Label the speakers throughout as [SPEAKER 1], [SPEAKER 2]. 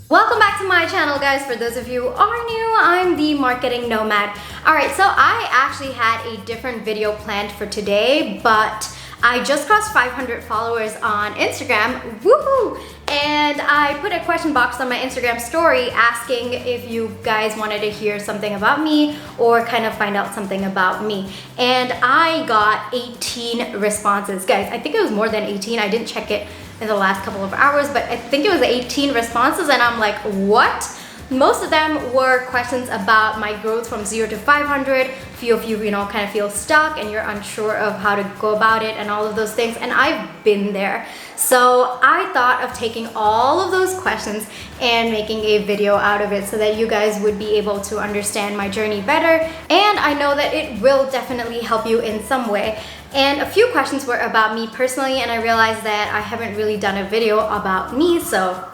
[SPEAKER 1] Welcome back to my channel, guys. For those of you who are new, I'm the marketing nomad. Alright, so I actually had a different video planned for today, but I just crossed 500 followers on Instagram. Woohoo! And I put a question box on my Instagram story asking if you guys wanted to hear something about me or kind of find out something about me. And I got 18 responses. Guys, I think it was more than 18. I didn't check it in the last couple of hours, but I think it was 18 responses, and I'm like, what? Most of them were questions about my growth from 0 to 500. Few of you, kind of feel stuck and you're unsure of how to go about it and all of those things, and I've been there. So I thought of taking all of those questions and making a video out of it so that you guys would be able to understand my journey better, and I know that it will definitely help you in some way. And a few questions were about me personally, and I realized that I haven't really done a video about me, so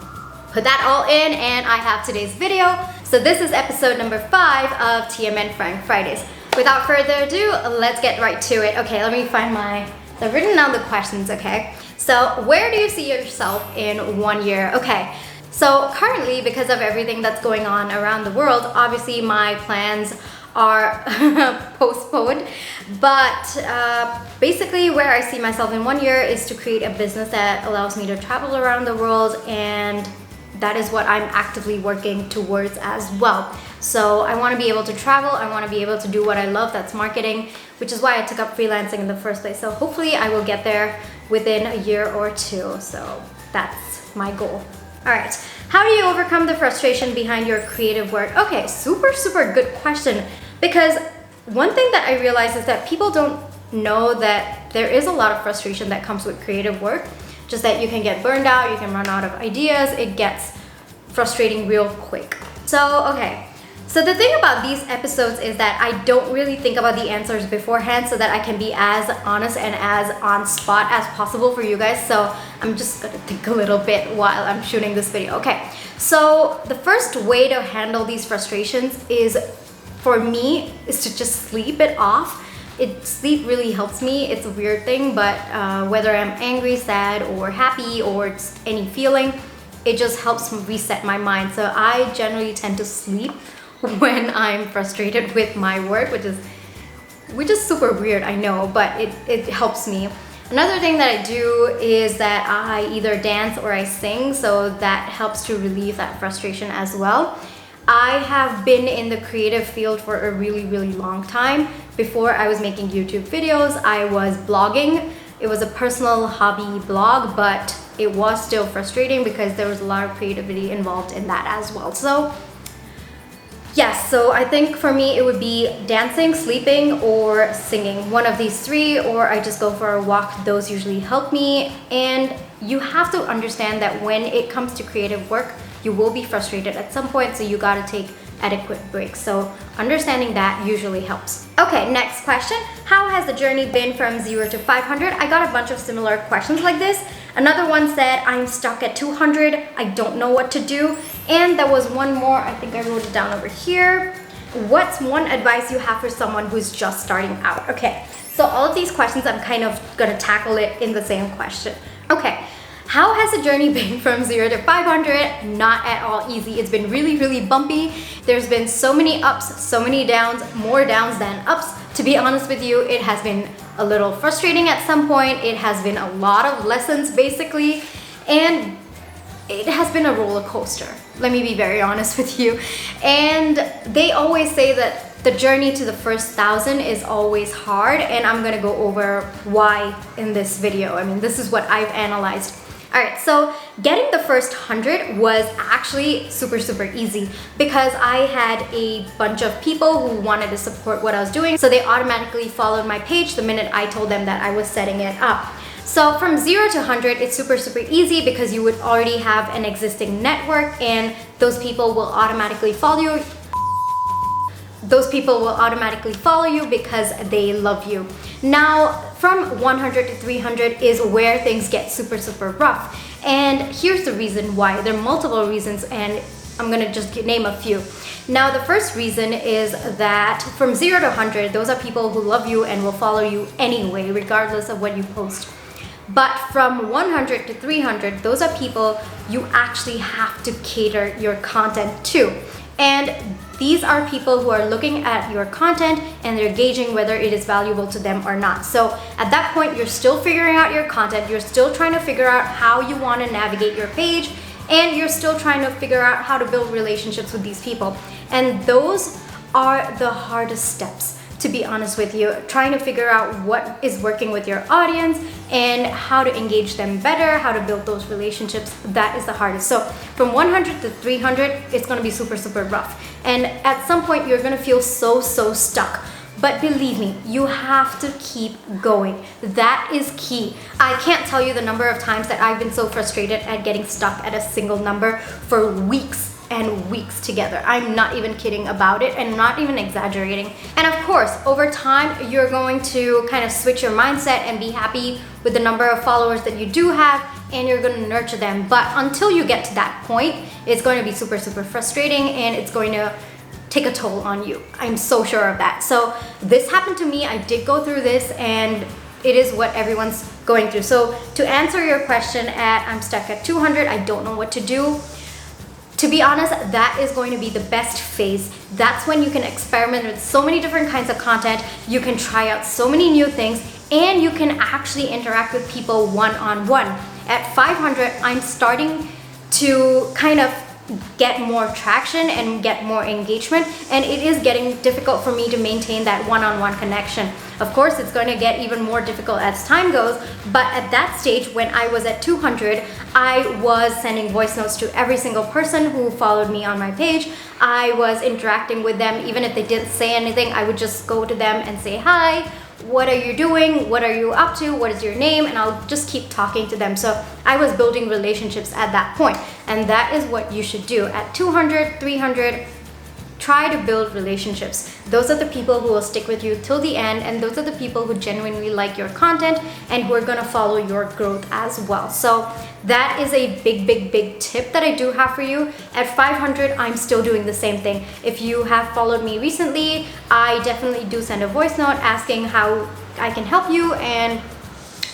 [SPEAKER 1] put that all in and I have today's video. So this is episode number 5 of TMN Frank Fridays. Without further ado, let's get right to it. Okay, let me find so I've written down the questions, okay? So where do you see yourself in 1 year? Okay, so currently, because of everything that's going on around the world, obviously my plans are postponed, but basically where I see myself in 1 year is to create a business that allows me to travel around the world, and that is what I'm actively working towards as well. So I want to be able to travel, I want to be able to do what I love, that's marketing, which is why I took up freelancing in the first place. So hopefully I will get there within a year or two. So that's my goal. All right, how do you overcome the frustration behind your creative work? Okay, super good question, because one thing that I realized is that people don't know that there is a lot of frustration that comes with creative work. Just that you can get burned out, you can run out of ideas, it gets frustrating real quick. So, okay. So the thing about these episodes is that I don't really think about the answers beforehand so that I can be as honest and as on spot as possible for you guys. So I'm just gonna think a little bit while I'm shooting this video. Okay, so the first way to handle these frustrations for me, is to just sleep it off. Sleep really helps me. It's a weird thing, but whether I'm angry, sad, or happy, or it's any feeling, it just helps me reset my mind. So I generally tend to sleep when I'm frustrated with my work, which is super weird, I know, but it helps me. Another thing that I do is that I either dance or I sing, so that helps to relieve that frustration as well. I have been in the creative field for a really long time. Before I was making YouTube videos, I was blogging. It was a personal hobby blog, but it was still frustrating because there was a lot of creativity involved in that as well. So yes, so I think for me it would be dancing, sleeping, or singing. One of these three, or I just go for a walk. Those usually help me. And you have to understand that when it comes to creative work, you will be frustrated at some point, so you gotta take adequate breaks. So understanding that usually helps. Okay, next question. How has the journey been from 0 to 500? I got a bunch of similar questions like this. Another one said, I'm stuck at 200. I don't know what to do. And there was one more, I think I wrote it down over here. What's one advice you have for someone who's just starting out? Okay, so all of these questions, I'm kind of gonna tackle it in the same question. Okay. How has the journey been from 0 to 500? Not at all easy. It's been really bumpy. There's been so many ups, so many downs, more downs than ups. To be honest with you, it has been a little frustrating at some point. It has been a lot of lessons basically, and it has been a roller coaster. Let me be very honest with you. And they always say that the journey to the first 1,000 is always hard, and I'm gonna go over why in this video. I mean, this is what I've analyzed. Alright, so getting the first 100 was actually super easy because I had a bunch of people who wanted to support what I was doing, so they automatically followed my page the minute I told them that I was setting it up. So from 0 to 100, it's super easy because you would already have an existing network, and those people will automatically follow you. Those people will automatically follow you because they love you. Now, from 100 to 300 is where things get super rough. And here's the reason why. There are multiple reasons, and I'm gonna just name a few. Now, the first reason is that from 0 to 100, those are people who love you and will follow you anyway, regardless of what you post. But from 100 to 300, those are people you actually have to cater your content to. And these are people who are looking at your content and they're gauging whether it is valuable to them or not. So at that point, you're still figuring out your content. You're still trying to figure out how you want to navigate your page, and you're still trying to figure out how to build relationships with these people. And those are the hardest steps, to be honest with you. Trying to figure out what is working with your audience and how to engage them better, how to build those relationships, that is the hardest. So from 100 to 300, it's gonna be super, super rough. And at some point, you're gonna feel so stuck. But believe me, you have to keep going. That is key. I can't tell you the number of times that I've been so frustrated at getting stuck at a single number for weeks and weeks together. I'm not even kidding about it and not even exaggerating. And of course, over time, you're going to kind of switch your mindset and be happy with the number of followers that you do have, and you're going to nurture them. But until you get to that point, it's going to be super, super frustrating, and it's going to take a toll on you. I'm so sure of that. So this happened to me. I did go through this, and it is what everyone's going through. So to answer your question at I'm stuck at 200, I don't know what to do. To be honest, that is going to be the best phase. That's when you can experiment with so many different kinds of content. You can try out so many new things, and you can actually interact with people one-on-one. At 500, I'm starting to kind of get more traction and get more engagement, and it is getting difficult for me to maintain that one-on-one connection. Of course, it's going to get even more difficult as time goes, but at that stage, when I was at 200, I was sending voice notes to every single person who followed me on my page. I was interacting with them. Even if they didn't say anything, I would just go to them and say, hi, what are you doing? What are you up to? What is your name? And I'll just keep talking to them. So I was building relationships at that point. And that is what you should do. At 200, 300, try to build relationships. Those are the people who will stick with you till the end, and those are the people who genuinely like your content and who are gonna follow your growth as well. So that is a big tip that I do have for you. At 500, I'm still doing the same thing. If you have followed me recently, I definitely do send a voice note asking how I can help you and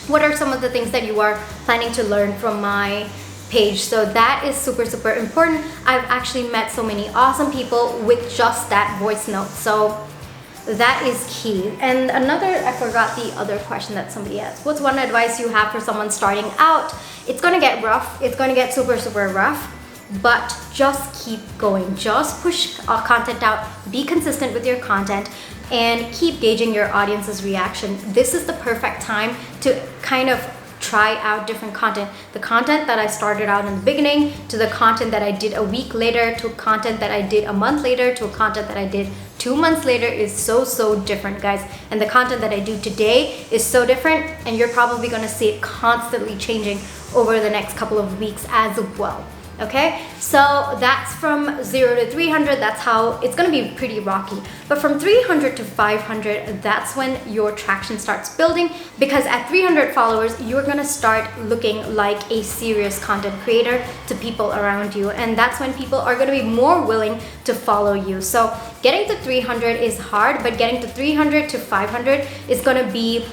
[SPEAKER 1] what are some of the things that you are planning to learn from my page. So that is super important. I've actually met so many awesome people with just that voice note. So that is key. And I forgot the other question that somebody asked. What's one advice you have for someone starting out? It's gonna get rough. It's gonna get super rough, but just keep going. Just push content out. Be consistent with your content and keep gauging your audience's reaction. This is the perfect time to kind of try out different content. The content that I started out in the beginning, to the content that I did a week later, to content that I did a month later, to content that I did 2 months later is so different, guys. And the content that I do today is so different, and you're probably gonna see it constantly changing over the next couple of weeks as well. Okay, so that's from 0 to 300. That's how it's gonna be pretty rocky. But from 300 to 500, that's when your traction starts building, because at 300 followers, you're gonna start looking like a serious content creator to people around you. And that's when people are gonna be more willing to follow you. So getting to 300 is hard, but getting to 300 to 500 is gonna be,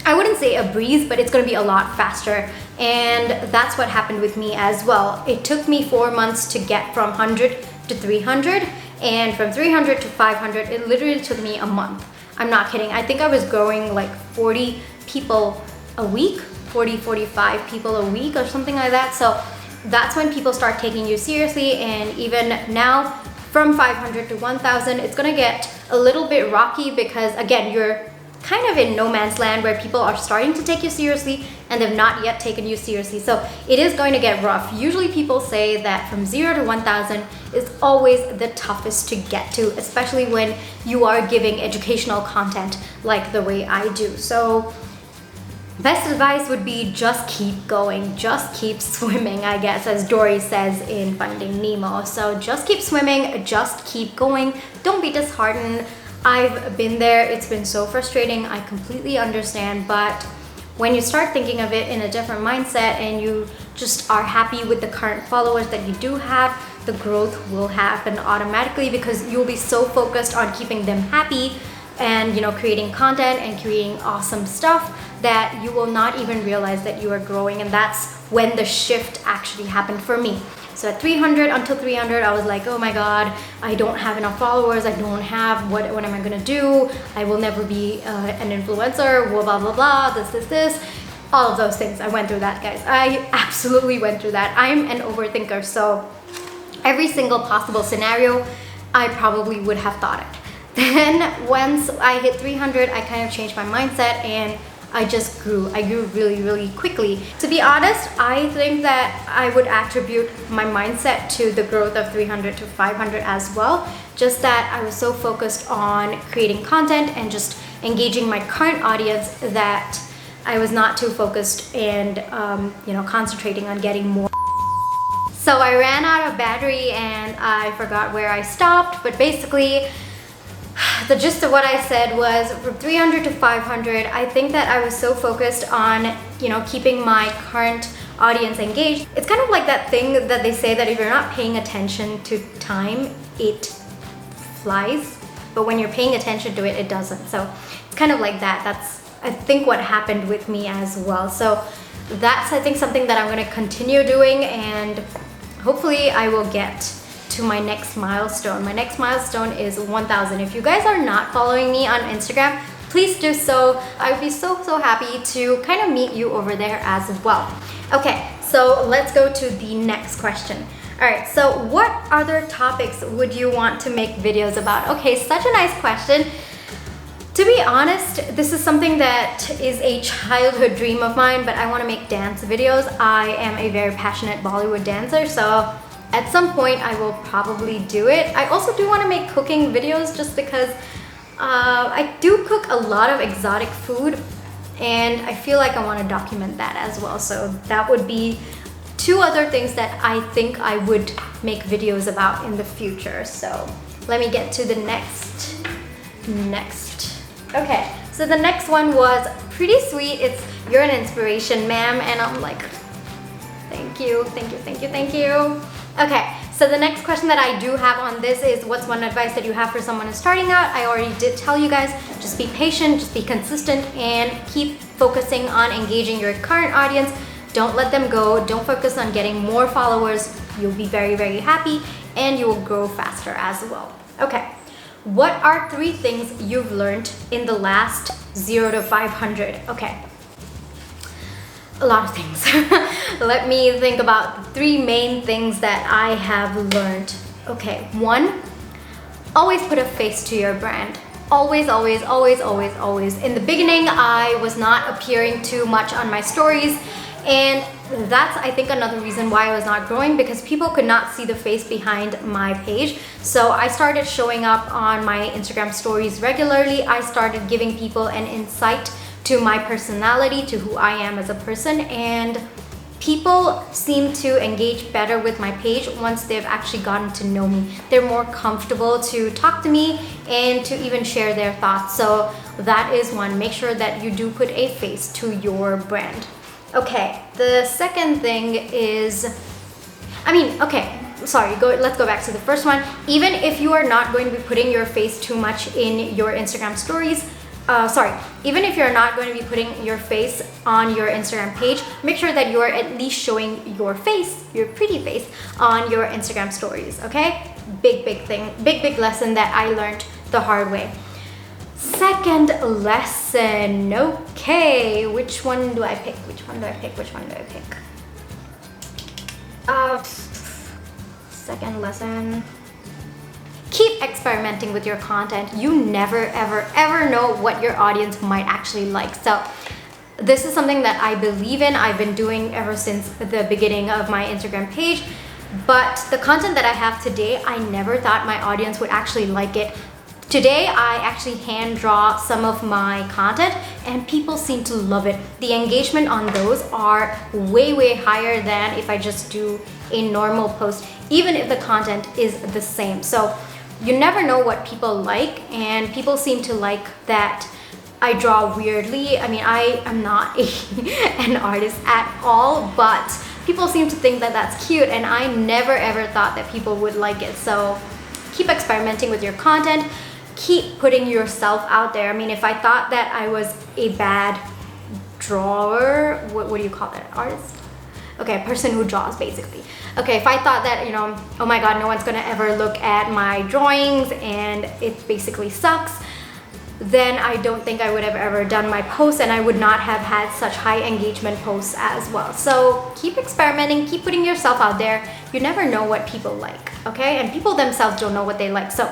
[SPEAKER 1] I wouldn't say a breeze, but it's gonna be a lot faster. And that's what happened with me as well. It took me 4 months to get from 100 to 300, and from 300 to 500, it literally took me a month. I'm not kidding. I think I was growing like 40 people a week, 45 people a week or something like that. So that's when people start taking you seriously. And even now, from 500 to 1,000, it's gonna get a little bit rocky, because again, you're kind of in no man's land where people are starting to take you seriously and they've not yet taken you seriously. So it is going to get rough. Usually people say that from 0 to 1,000 is always the toughest to get to, especially when you are giving educational content like the way I do. So best advice would be just keep going, just keep swimming, I guess, as Dory says in Finding Nemo. So just keep swimming, just keep going. Don't be disheartened. I've been there. It's been so frustrating. I completely understand. But when you start thinking of it in a different mindset and you just are happy with the current followers that you do have, the growth will happen automatically, because you'll be so focused on keeping them happy and creating content and creating awesome stuff that you will not even realize that you are growing. And that's when the shift actually happened for me. So at 300, until 300, I was like, oh my God, I don't have enough followers. I don't have, what am I gonna do? I will never be an influencer, blah, blah, blah, this. All of those things. I went through that, guys. I absolutely went through that. I'm an overthinker, so every single possible scenario, I probably would have thought it. Then once I hit 300, I kind of changed my mindset and I just grew. I grew really, really quickly. To be honest, I think that I would attribute my mindset to the growth of 300 to 500 as well. Just that I was so focused on creating content and just engaging my current audience that I was not too focused and concentrating on getting more. So I ran out of battery and I forgot where I stopped, but basically the gist of what I said was from 300 to 500, I think that I was so focused on, keeping my current audience engaged. It's kind of like that thing that they say that if you're not paying attention to time, it flies. But when you're paying attention to it, it doesn't. So it's kind of like that. That's, I think, what happened with me as well. So that's, I think, something that I'm going to continue doing, and hopefully I will get to my next milestone. My next milestone is 1,000. If you guys are not following me on Instagram, please do so. I would be so happy to kind of meet you over there as well. Okay, so let's go to the next question. All right, so what other topics would you want to make videos about? Okay, such a nice question. To be honest, this is something that is a childhood dream of mine, but I want to make dance videos. I am a very passionate Bollywood dancer, so at some point I will probably do it. I also do want to make cooking videos just because I do cook a lot of exotic food and I feel like I want to document that as well. So that would be two other things that I think I would make videos about in the future. So let me get to the next. Okay, so the next one was pretty sweet. It's, "You're an inspiration, ma'am," and I'm like, thank you. Okay, so the next question that I do have on this is, what's one advice that you have for someone who's starting out? I already did tell you guys, just be patient, just be consistent, and keep focusing on engaging your current audience. Don't let them go. Don't focus on getting more followers. You'll be very happy and you will grow faster as well. Okay, what are 3 things you've learned in the last 0 to 500? Okay. A lot of things. Let me think about 3 main things that I have learned. Okay, 1, always put a face to your brand. Always. In the beginning, I was not appearing too much on my stories, and that's, I think, another reason why I was not growing, because people could not see the face behind my page. So I started showing up on my Instagram stories regularly. I started giving people an insight to my personality, to who I am as a person, and people seem to engage better with my page once they've actually gotten to know me. They're more comfortable to talk to me and to even share their thoughts. So that is one. Make sure that you do put a face to your brand. Okay, the second thing is, let's go back to the first one. Even if you are not going to be putting your face too much in your Instagram stories, even if you're not going to be putting your face on your Instagram page, make sure that you are at least showing your face, your pretty face, on your Instagram stories, okay? Big thing, big lesson that I learned the hard way. Second lesson, okay, which one do I pick? Second lesson. Keep experimenting with your content. You never ever know what your audience might actually like. So this is something that I believe in. I've been doing ever since the beginning of my Instagram page. But the content that I have today, I never thought my audience would actually like it. Today, I actually hand draw some of my content and people seem to love it. The engagement on those are way higher than if I just do a normal post, even if the content is the same. So you never know what people like, and people seem to like that I draw weirdly. I mean, I am not an artist at all, but people seem to think that that's cute, and I never ever thought that people would like it. So keep experimenting with your content. keep putting yourself out there. I mean, if I thought that I was a bad drawer, what do you call that, artist? Okay, a person who draws basically. Okay, if I thought that, you know, oh my god, no one's gonna ever look at my drawings and it basically sucks, then I don't think I would have ever done my posts, and I would not have had such high engagement posts as well. So keep experimenting, keep putting yourself out there. You never know what people like, okay? And people themselves don't know what they like, so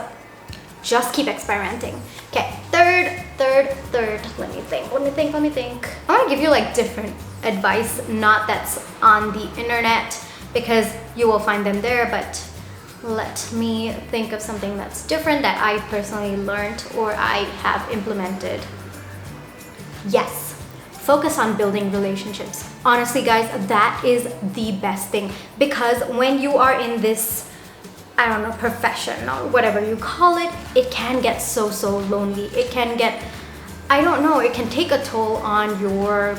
[SPEAKER 1] just keep experimenting. Okay, third, let me think. I want to give you like different advice, not that's on the internet, because you will find them there, but let me think of something that's different that I personally learned or I have implemented. Yes, focus on building relationships. Honestly guys, that is the best thing, because when you are in this, I don't know, profession or whatever you call it, it can get so lonely. It can get, I don't know, it can take a toll on your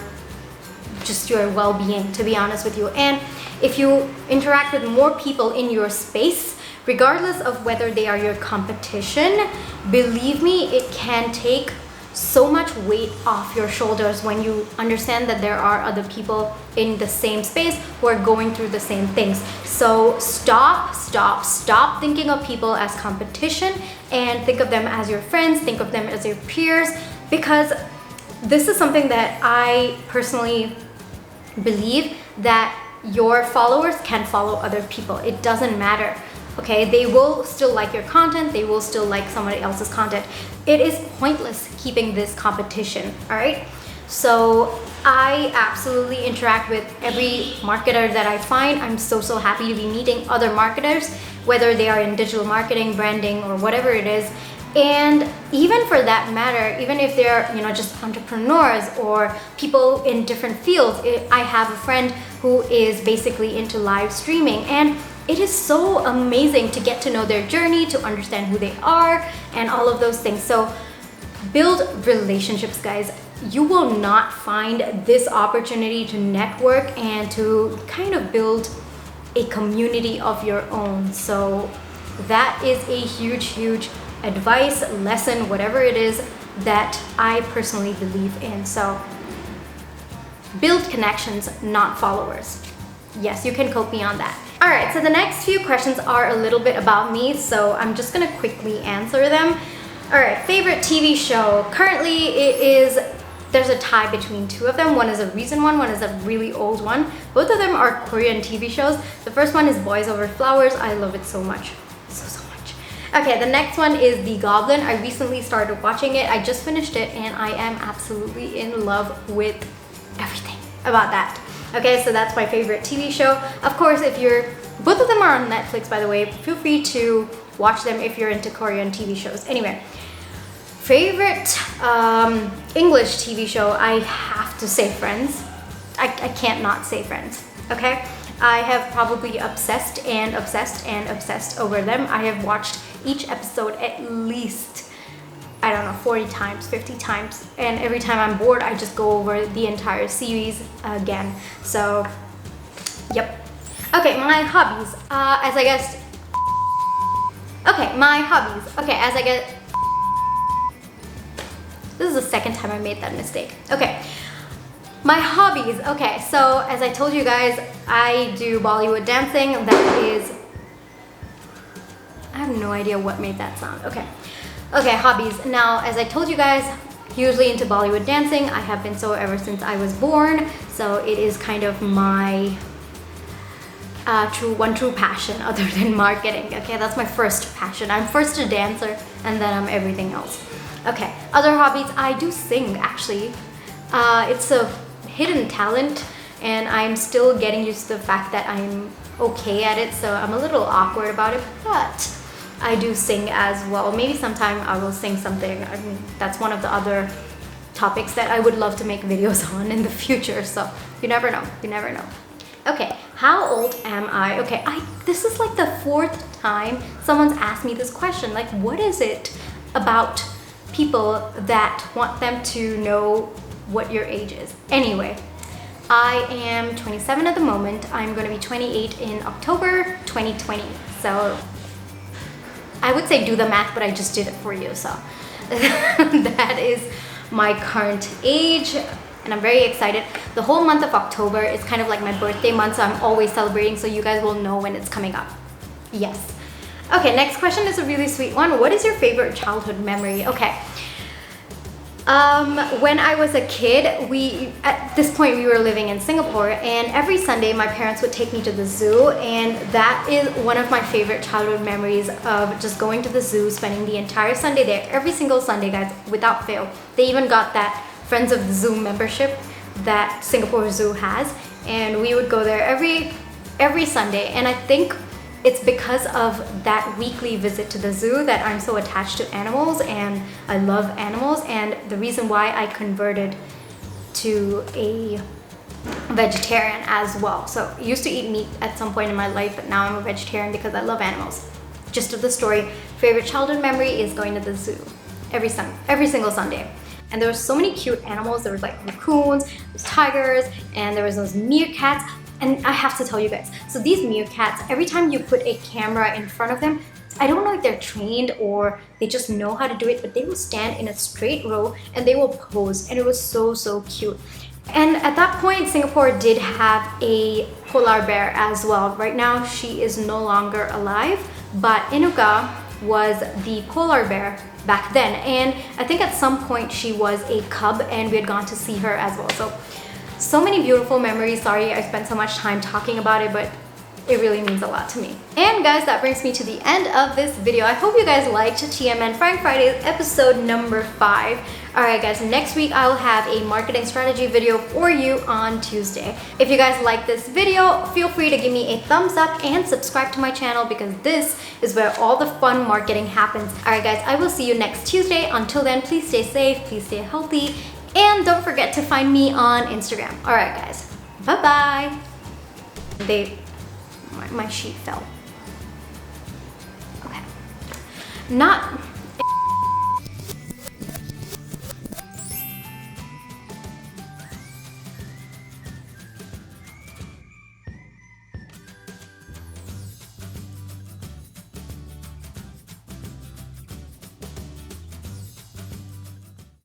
[SPEAKER 1] well-being, to be honest with you. And if you interact with more people in your space, regardless of whether they are your competition, believe me, it can take so much weight off your shoulders when you understand that there are other people in the same space who are going through the same things. So stop thinking of people as competition and think of them as your friends, think of them as your peers, because this is something that I personally believe, that your followers can follow other people. It doesn't matter. Okay, they will still like your content, they will still like somebody else's content. It is pointless keeping this competition, all right? So I absolutely interact with every marketer that I find. I'm so happy to be meeting other marketers, whether they are in digital marketing, branding, or whatever it is. And even for that matter, even if they're, you know, just entrepreneurs or people in different fields, I have a friend who is basically into live streaming, and it is so amazing to get to know their journey, to understand who they are, and all of those things. So build relationships, guys. You will not find this opportunity to network and to kind of build a community of your own. So that is a huge advice, lesson, whatever it is that I personally believe in. So build connections, not followers. Yes, you can quote me on that. All right, so the next few questions are a little bit about me, so I'm just gonna quickly answer them. All right, favorite TV show. Currently, there's a tie between two of them. One is a recent one is a really old one. Both of them are Korean TV shows. The first one is Boys Over Flowers. I love it so much, so much. Okay, the next one is The Goblin. I recently started watching it. I just finished it, and I am absolutely in love with everything about that. Okay, so that's my favorite TV show. Of course, both of them are on Netflix, by the way. Feel free to watch them if you're into Korean TV shows. Anyway, favorite English TV show, I have to say Friends. I can't not say Friends, okay? I have probably obsessed over them. I have watched each episode at least, I don't know, 40 times, 50 times. And every time I'm bored, I just go over the entire series again. So, yep. Okay, my hobbies. This is the second time I made that mistake. Okay. My hobbies. Okay, so as I told you guys, I do Bollywood dancing. That is... I have no idea what made that sound. Okay, hobbies. Now, as I told you guys, hugely into Bollywood dancing. I have been so ever since I was born. So it is kind of my true passion other than marketing. Okay, that's my first passion. I'm first a dancer, and then I'm everything else. Okay, other hobbies. I do sing, actually. It's a hidden talent, and I'm still getting used to the fact that I'm okay at it, so I'm a little awkward about it, but I do sing as well. Maybe sometime I will sing something. I mean, that's one of the other topics that I would love to make videos on in the future, so you never know. Okay, how old am I? Okay, this is like the 4th time someone's asked me this question. Like, what is it about people that want them to know what your age is? Anyway, I am 27 at the moment. I'm going to be 28 in October 2020. So I would say do the math, but I just did it for you. So that is my current age, and I'm very excited. The whole month of October is kind of like my birthday month, so I'm always celebrating, so you guys will know when it's coming up. Yes. Okay, next question is a really sweet one. What is your favorite childhood memory? Okay. When I was a kid, at this point we were living in Singapore, and every Sunday my parents would take me to the zoo, and that is one of my favorite childhood memories of just going to the zoo, spending the entire Sunday there, every single Sunday, guys, without fail. They even got that Friends of the Zoo membership that Singapore Zoo has, and we would go there every Sunday. And I think it's because of that weekly visit to the zoo that I'm so attached to animals, and I love animals, and the reason why I converted to a vegetarian as well. So I used to eat meat at some point in my life, but now I'm a vegetarian because I love animals. Gist of the story, favorite childhood memory is going to the zoo every single Sunday. And there were so many cute animals. There was like raccoons, there's tigers, and there was those meerkats. And I have to tell you guys, so these meerkats, every time you put a camera in front of them, I don't know if they're trained or they just know how to do it, but they will stand in a straight row and they will pose, and it was so, so cute. And at that point, Singapore did have a polar bear as well. Right now, she is no longer alive, but Inuka was the polar bear back then. And I think at some point she was a cub, and we had gone to see her as well. So many beautiful memories. Sorry I spent so much time talking about it, but it really means a lot to me. And guys, that brings me to the end of this video. I hope you guys liked TMN Frank Fridays episode number 5. Alright guys, next week I will have a marketing strategy video for you on Tuesday. If you guys like this video, feel free to give me a thumbs up and subscribe to my channel, because this is where all the fun marketing happens. Alright guys, I will see you next Tuesday. Until then, please stay safe, please stay healthy, and don't forget to find me on Instagram. Alright guys, bye-bye. My sheet fell. Okay. Not